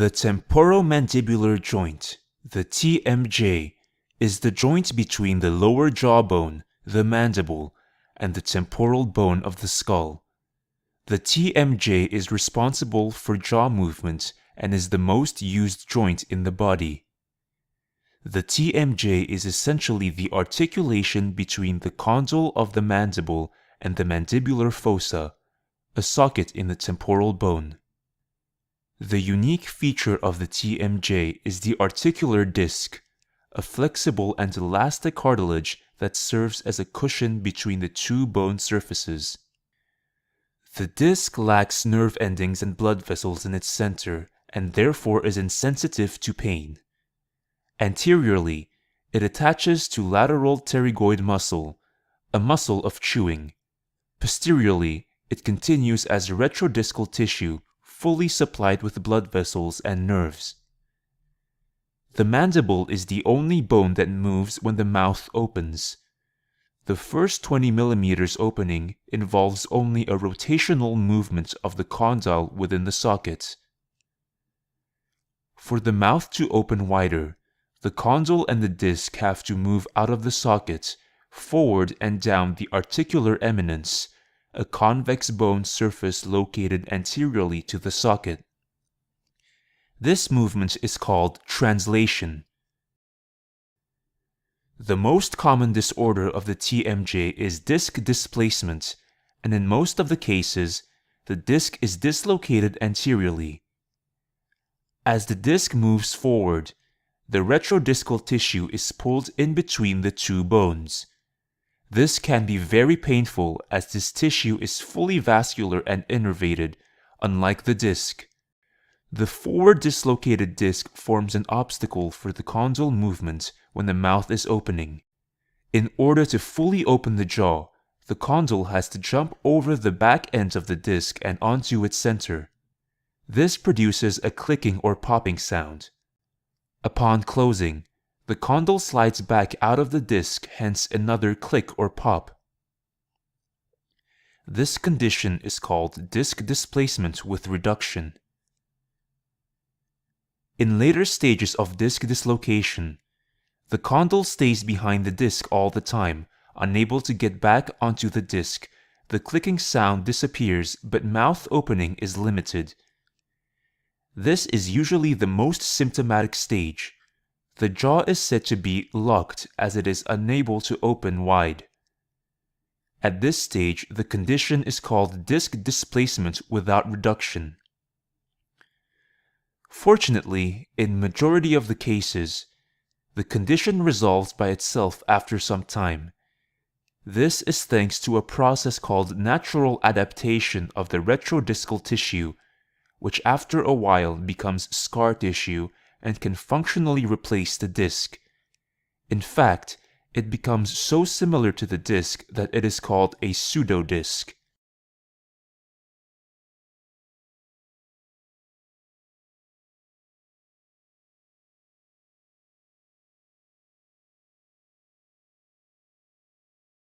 The temporomandibular joint, the TMJ, is the joint between the lower jawbone, the mandible, and the temporal bone of the skull. The TMJ is responsible for jaw movement and is the most used joint in the body. The TMJ is essentially the articulation between the condyle of the mandible and the mandibular fossa, a socket in the temporal bone. The unique feature of the TMJ is the articular disc, a flexible and elastic cartilage that serves as a cushion between the two bone surfaces. The disc lacks nerve endings and blood vessels in its center and therefore is insensitive to pain. Anteriorly, it attaches to lateral pterygoid muscle, a muscle of chewing. Posteriorly, it continues as retrodiscal tissue, fully supplied with blood vessels and nerves. The mandible is the only bone that moves when the mouth opens. The first 20 mm opening involves only a rotational movement of the condyle within the socket. For the mouth to open wider, the condyle and the disc have to move out of the socket, forward and down the articular eminence, a convex bone surface located anteriorly to the socket. This movement is called translation. The most common disorder of the TMJ is disc displacement, and in most of the cases, the disc is dislocated anteriorly. As the disc moves forward, the retrodiscal tissue is pulled in between the two bones. This can be very painful as this tissue is fully vascular and innervated, unlike the disc. The forward dislocated disc forms an obstacle for the condyle movement when the mouth is opening. In order to fully open the jaw, the condyle has to jump over the back end of the disc and onto its center. This produces a clicking or popping sound. Upon closing, the condyle slides back out of the disc, hence another click or pop. This condition is called disc displacement with reduction. In later stages of disc dislocation, the condyle stays behind the disc all the time, unable to get back onto the disc. The clicking sound disappears, but mouth opening is limited. This is usually the most symptomatic stage. The jaw is said to be locked as it is unable to open wide. At this stage, the condition is called disc displacement without reduction. Fortunately, in majority of the cases, the condition resolves by itself after some time. This is thanks to a process called natural adaptation of the retrodiscal tissue, which after a while becomes scar tissue and can functionally replace the disc. In fact, it becomes so similar to the disc that it is called a pseudodisc.